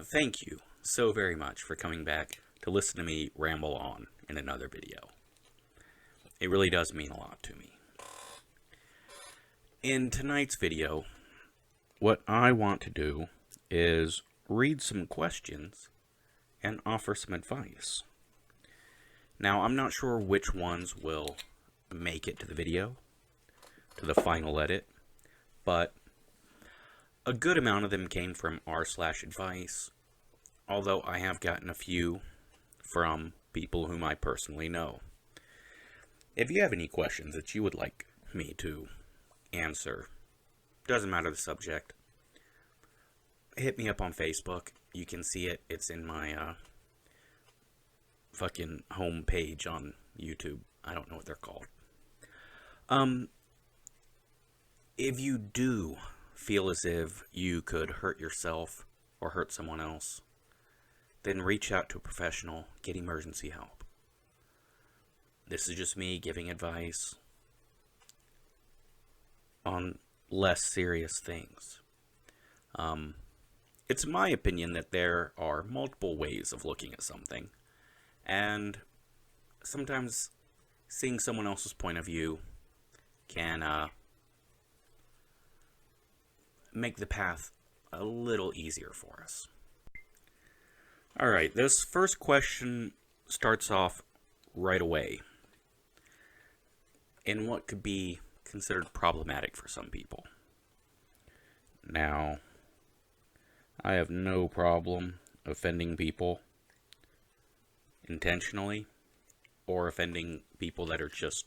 Thank you so very much for coming back to listen to me ramble on in another video. It really does mean a lot to me. In tonight's video, what I want to do is read some questions and offer some advice. Now, I'm not sure which ones will make it to the video, to the final edit, but a good amount of them came from r/advice, although I have gotten a few from people whom I personally know. If you have any questions that you would like me to answer, doesn't matter the subject, hit me up on Facebook. You can see it. It's in my fucking home page on YouTube. I don't know what they're called. If you do feel as if you could hurt yourself or hurt someone else, then reach out to a professional, get emergency help. This is just me giving advice on less serious things. It's my opinion that there are multiple ways of looking at something, and sometimes seeing someone else's point of view can make the path a little easier for us. Alright, this first question starts off right away in what could be considered problematic for some people. Now, I have no problem offending people intentionally or offending people that are just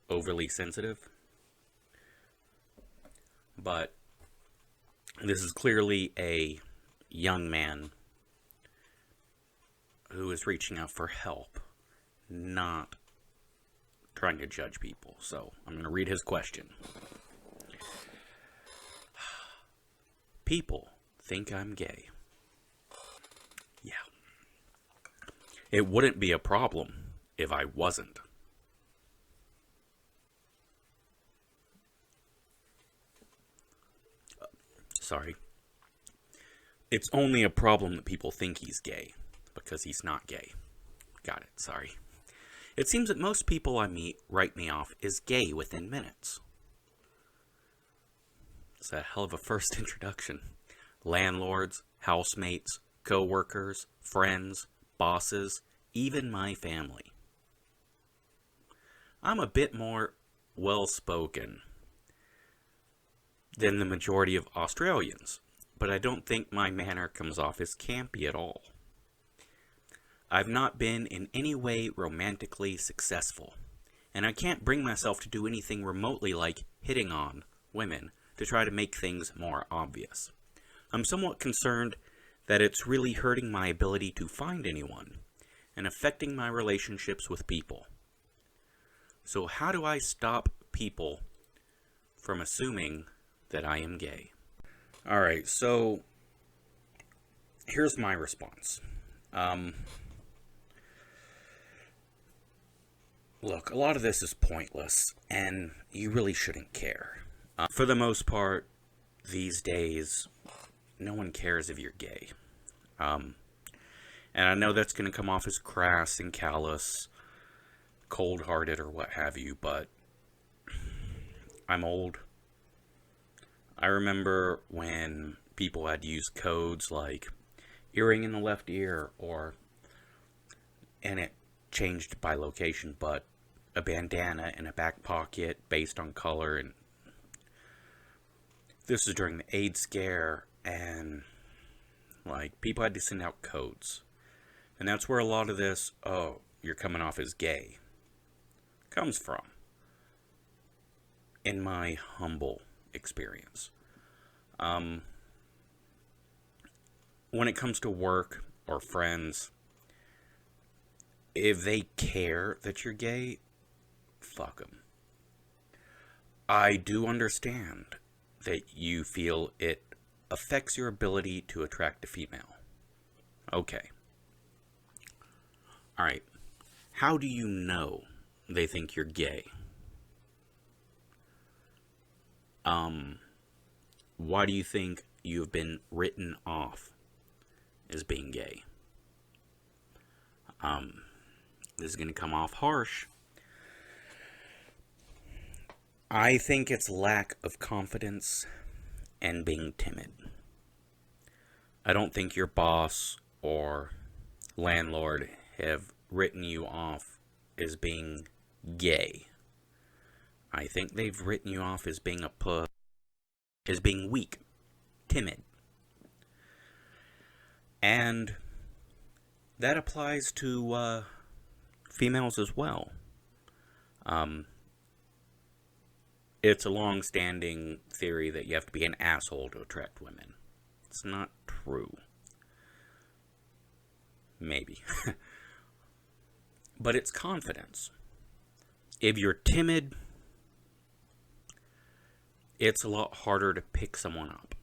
overly sensitive. But this is clearly a young man who is reaching out for help, not trying to judge people. So I'm going to read his question. People think I'm gay. Yeah. It wouldn't be a problem if I wasn't. Sorry. It's only a problem that people think he's gay, because he's not gay. Got it, sorry. It seems that most people I meet write me off as gay within minutes. It's a hell of a first introduction. Landlords, housemates, co-workers, friends, bosses, even my family. I'm a bit more well-spoken than the majority of Australians, but I don't think my manner comes off as campy at all. I've not been in any way romantically successful, and I can't bring myself to do anything remotely like hitting on women to try to make things more obvious. I'm somewhat concerned that it's really hurting my ability to find anyone and affecting my relationships with people. So how do I stop people from assuming that I am gay? Alright, so here's my response. Look, a lot of this is pointless, and you really shouldn't care. For the most part, these days, no one cares if you're gay. And I know that's going to come off as crass and callous, cold-hearted, or what have you, but I'm old. I remember when people had used codes like earring in the left ear, and it changed by location, but a bandana in a back pocket based on color. And this was during the AIDS scare, and like people had to send out codes, and that's where a lot of this "oh, you're coming off as gay" comes from, in my humble experience. When it comes to work or friends, if they care that you're gay, fuck them. I do understand that you feel it affects your ability to attract a female. Okay. Alright. How do you know they think you're gay? Why do you think you've been written off as being gay. This is going to come off harsh. I think it's lack of confidence and being timid. I don't think your boss or landlord have written you off as being gay. I think they've written you off as being as being weak, timid. And that applies to females as well. It's a long-standing theory that you have to be an asshole to attract women. It's not true. Maybe. But it's confidence. If you're timid, it's a lot harder to pick someone up.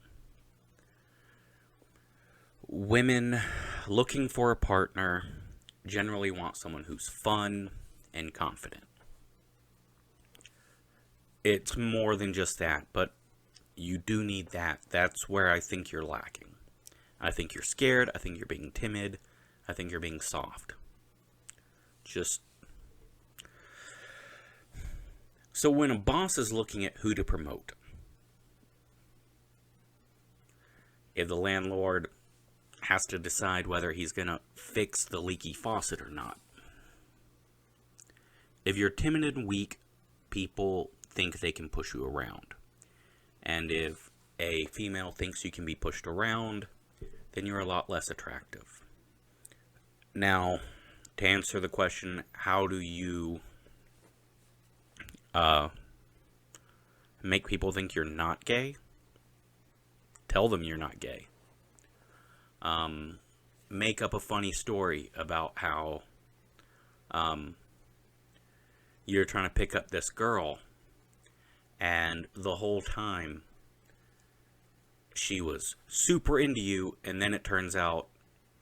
Women looking for a partner generally want someone who's fun and confident. It's more than just that, but you do need that. That's where I think you're lacking. I think you're scared. I think you're being timid. I think you're being soft. So when a boss is looking at who to promote, if the landlord has to decide whether he's going to fix the leaky faucet or not, if you're timid and weak, people think they can push you around. And if a female thinks you can be pushed around, then you're a lot less attractive. Now, to answer the question, how do you make people think you're not gay? Tell them you're not gay. Make up a funny story about how you're trying to pick up this girl, and the whole time she was super into you, and then it turns out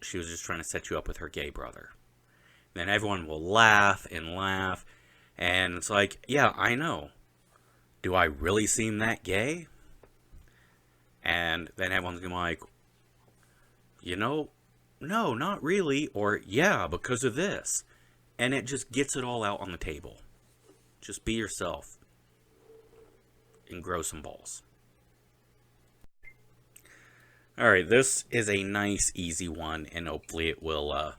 she was just trying to set you up with her gay brother. Then everyone will laugh, and it's like, yeah, I know. Do I really seem that gay? And then everyone's going to be like, no, not really, or yeah, because of this. And it just gets it all out on the table. Just be yourself and grow some balls. Alright, this is a nice, easy one, and hopefully it will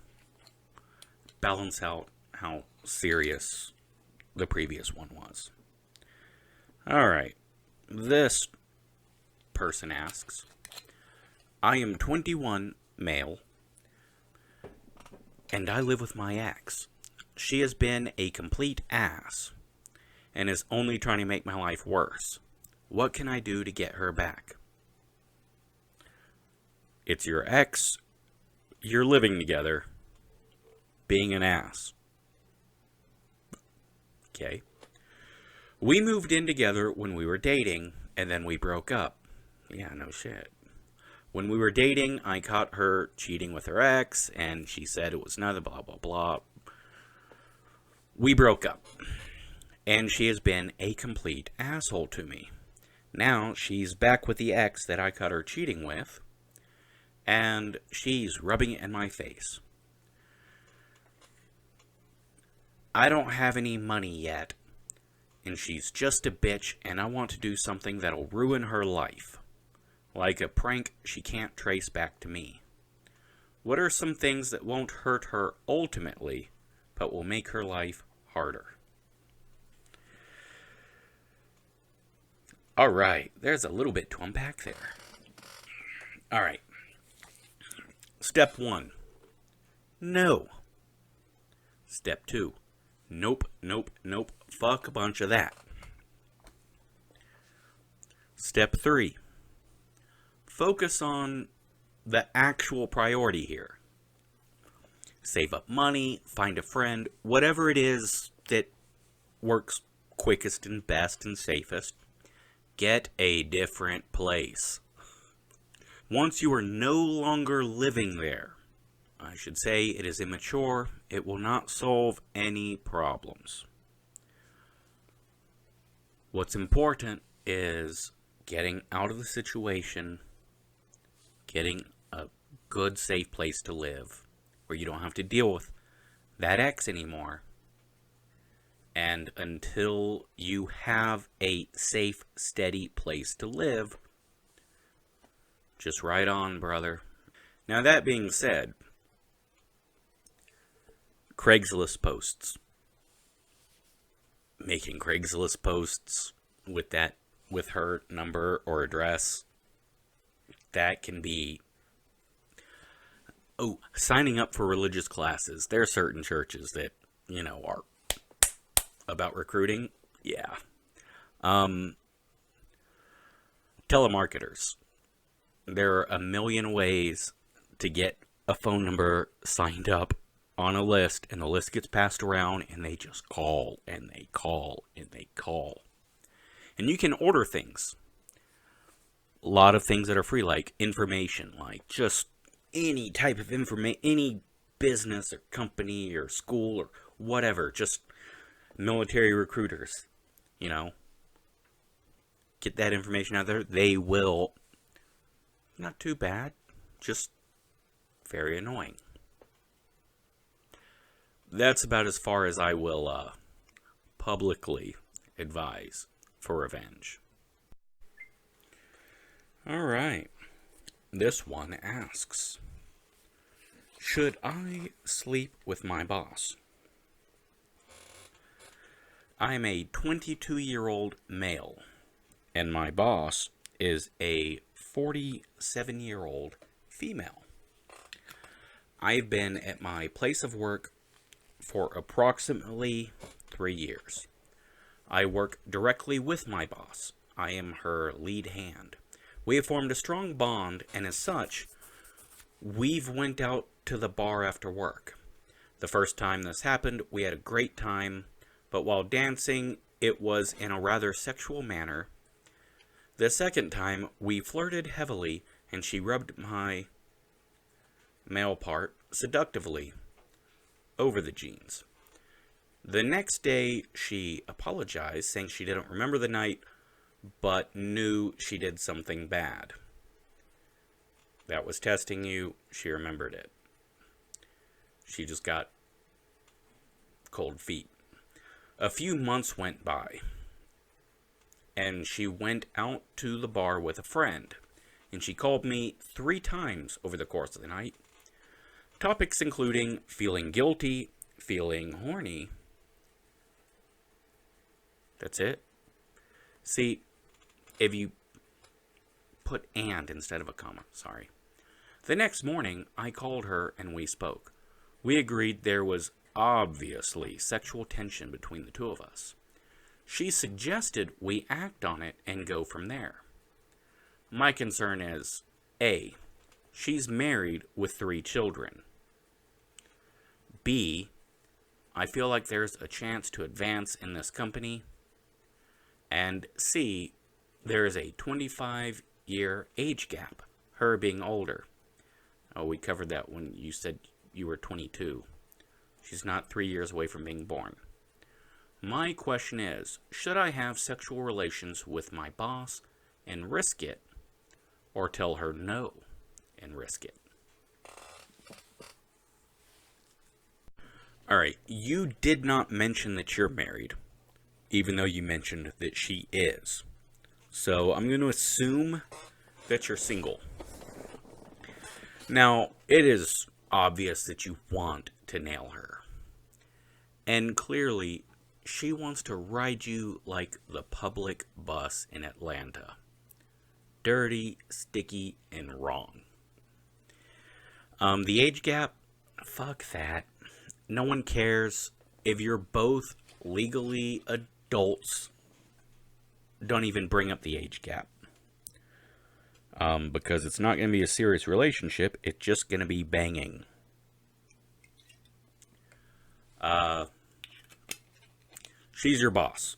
balance out how serious the previous one was. Alright, this person asks, I am 21, male, and I live with my ex. She has been a complete ass and is only trying to make my life worse. What can I do to get her back? It's your ex, you're living together, being an ass. Okay. We moved in together when we were dating, and then we broke up. Yeah, no shit. When we were dating, I caught her cheating with her ex, and she said it was nothing, blah, blah, blah. We broke up, and she has been a complete asshole to me. Now, she's back with the ex that I caught her cheating with, and she's rubbing it in my face. I don't have any money yet, and she's just a bitch, and I want to do something that'll ruin her life. Like a prank she can't trace back to me. What are some things that won't hurt her ultimately, but will make her life harder? Alright, there's a little bit to unpack there. Alright. Step 1. No. Step 2. Nope, nope, nope. Fuck a bunch of that. Step 3. Focus on the actual priority here. Save up money, find a friend, whatever it is that works quickest and best and safest. Get a different place. Once you are no longer living there, I should say it is immature, it will not solve any problems. What's important is getting out of the situation getting a good, safe place to live where you don't have to deal with that ex anymore. And until you have a safe, steady place to live, just right on, brother. Now, that being said, Craigslist posts. Making Craigslist posts with her number or address, that can be... Oh, signing up for religious classes. There are certain churches that, are about recruiting. Yeah. Telemarketers. There are a million ways to get a phone number signed up on a list, and the list gets passed around, and they just call, and they call, and they call. And you can order things. A lot of things that are free, like information, like just any type of information, any business or company or school or whatever, just military recruiters, get that information out there. They will, not too bad, just very annoying. That's about as far as I will publicly advise for revenge. Alright, this one asks, should I sleep with my boss? I'm a 22-year-old male, and my boss is a 47-year-old female. I've been at my place of work for approximately 3 years. I work directly with my boss. I am her lead hand. We have formed a strong bond, and as such, we've went out to the bar after work. The first time this happened, we had a great time, but while dancing, it was in a rather sexual manner. The second time, we flirted heavily, and she rubbed my male part seductively over the jeans. The next day, she apologized, saying she didn't remember the night, but knew she did something bad. That was testing you. She remembered it. She just got cold feet. A few months went by, and she went out to the bar with a friend, and she called me 3 times over the course of the night. Topics including feeling guilty, feeling horny. That's it. See, if you put and instead of a comma, sorry. The next morning, I called her and we spoke. We agreed there was obviously sexual tension between the two of us. She suggested we act on it and go from there. My concern is, A, she's married with 3 children. B, I feel like there's a chance to advance in this company. And C, there is a 25-year age gap, her being older. Oh, we covered that when you said you were 22. She's not 3 years away from being born. My question is, should I have sexual relations with my boss and risk it, or tell her no and risk it? Alright, you did not mention that you're married, even though you mentioned that she is. So I'm going to assume that you're single. Now, it is obvious that you want to nail her. And clearly, she wants to ride you like the public bus in Atlanta. Dirty, sticky, and wrong. The age gap? Fuck that. No one cares. If you're both legally adults, don't even bring up the age gap. Because it's not going to be a serious relationship. It's just going to be banging. She's your boss.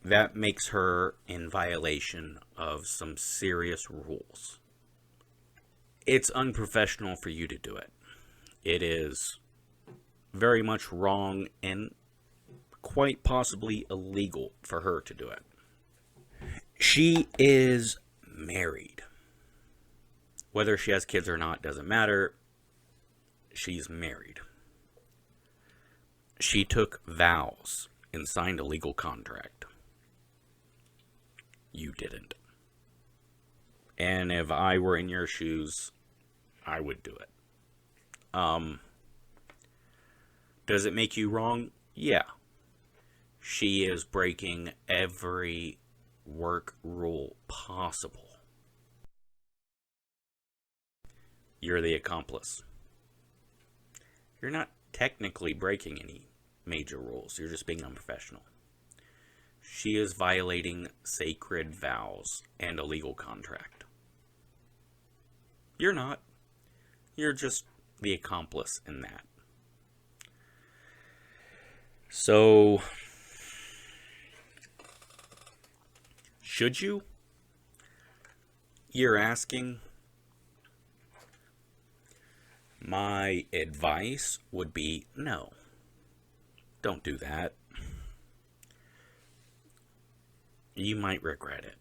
That makes her in violation of some serious rules. It's unprofessional for you to do it. It is very much wrong and quite possibly illegal for her to do it. She is married. Whether she has kids or not doesn't matter. She's married. She took vows and signed a legal contract. You didn't. And if I were in your shoes, I would do it. Does it make you wrong? Yeah. She is breaking every work rule possible. You're the accomplice. You're not technically breaking any major rules. You're just being unprofessional. She is violating sacred vows and a legal contract. You're not. You're just the accomplice in that. So, should you? You're asking. My advice would be no. Don't do that. You might regret it.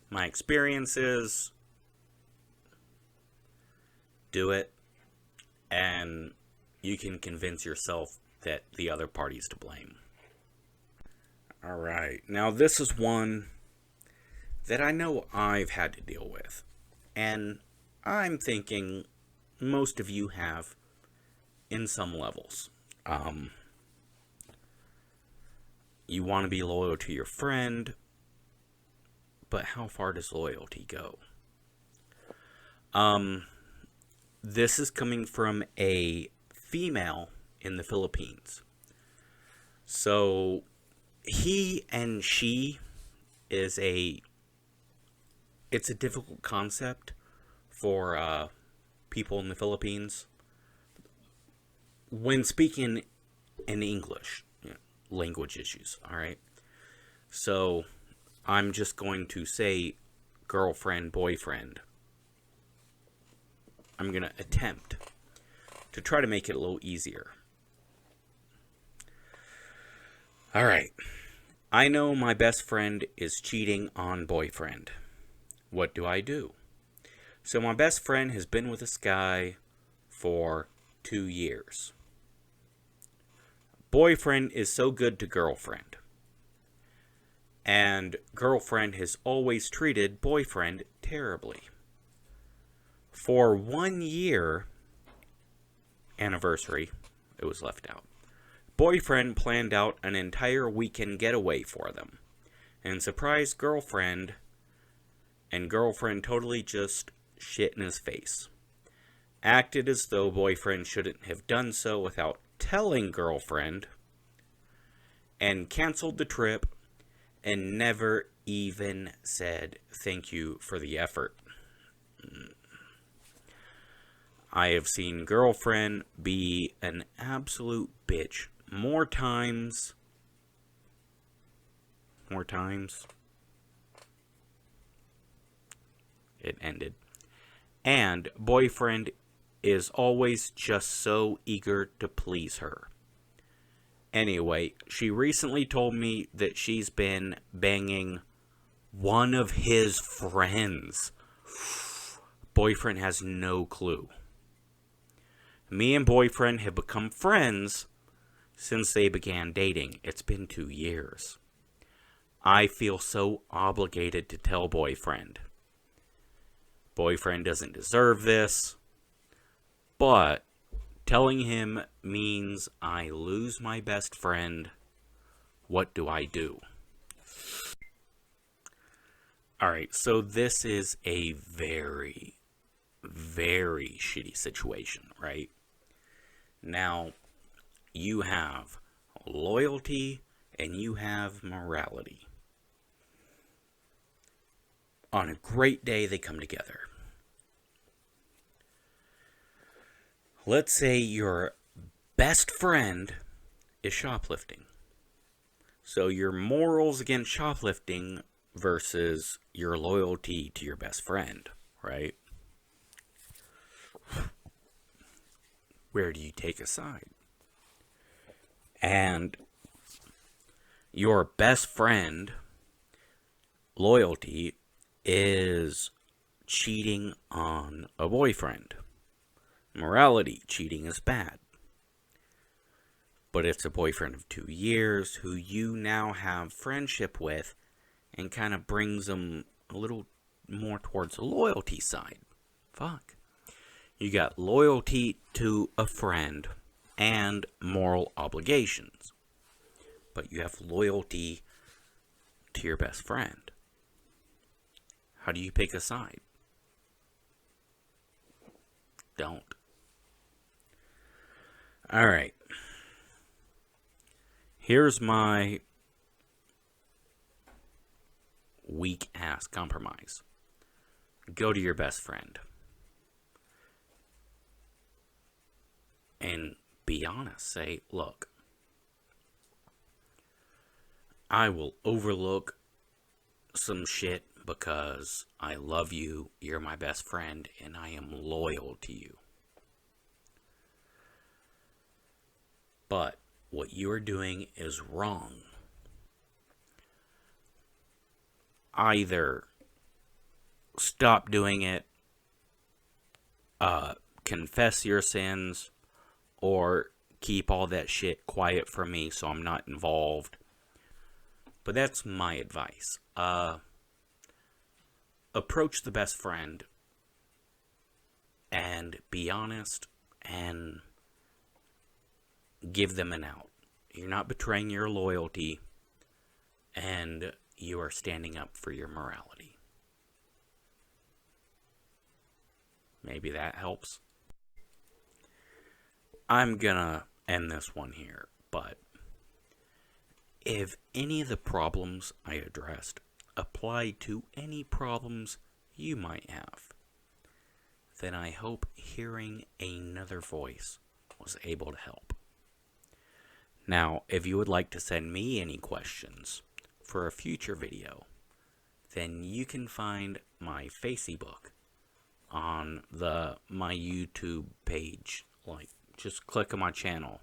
My experience is do it, and you can convince yourself that the other party's to blame. Alright, now this is one that I know I've had to deal with, and I'm thinking most of you have in some levels. You want to be loyal to your friend, but how far does loyalty go? This is coming from a female in the Philippines. So, he and she is it's a difficult concept for people in the Philippines when speaking in English. Language issues, alright? So, I'm just going to say girlfriend, boyfriend. I'm going to attempt to try to make it a little easier. Alright. I know my best friend is cheating on boyfriend. What do I do? So my best friend has been with this guy for 2 years. Boyfriend is so good to girlfriend. And girlfriend has always treated boyfriend terribly. For 1 year anniversary, it was left out. Boyfriend planned out an entire weekend getaway for them. And surprised girlfriend, and girlfriend totally just shit in his face. Acted as though boyfriend shouldn't have done so without telling girlfriend, and canceled the trip, and never even said thank you for the effort. I have seen girlfriend be an absolute bitch more times. It ended. And boyfriend is always just so eager to please her. Anyway, she recently told me that she's been banging one of his friends. Boyfriend has no clue. Me and boyfriend have become friends since they began dating. It's been 2 years. I feel so obligated to tell boyfriend. Boyfriend doesn't deserve this, but telling him means I lose my best friend. What do I do? Alright, so this is a very, very shitty situation, right? Now, you have loyalty and you have morality. On a great day, they come together. Let's say your best friend is shoplifting. So your morals against shoplifting versus your loyalty to your best friend, right? Where do you take a side? And your best friend loyalty is cheating on a boyfriend. Morality, cheating is bad. But it's a boyfriend of 2 years who you now have friendship with and kind of brings them a little more towards the loyalty side. Fuck. You got loyalty to a friend and moral obligations. But you have loyalty to your best friend. How do you pick a side? Don't. Alright. Here's my weak ass compromise. Go to your best friend and be honest. Say, look, I will overlook some shit because I love you, you're my best friend, and I am loyal to you. But what you are doing is wrong. Either stop doing it, confess your sins, or keep all that shit quiet from me so I'm not involved. But that's my advice. Approach the best friend and be honest and give them an out. You're not betraying your loyalty, and you are standing up for your morality. Maybe that helps. I'm gonna end this one here, but if any of the problems I addressed apply to any problems you might have, then I hope hearing another voice was able to help. Now, if you would like to send me any questions for a future video, then you can find my Facebook on my YouTube page. Like, just click on my channel.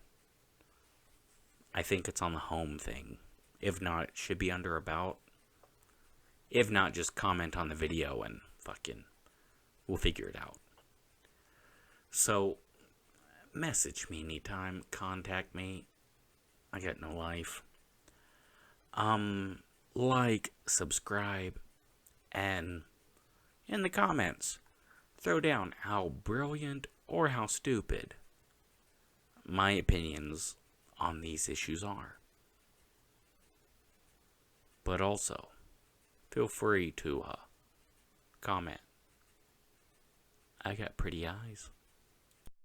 I think it's on the home thing. If not, it should be under about. If not, just comment on the video and we'll figure it out. So, message me anytime, contact me. I got no life. Like, subscribe, and in the comments, throw down how brilliant or how stupid my opinions on these issues are. But also, feel free to comment. I got pretty eyes.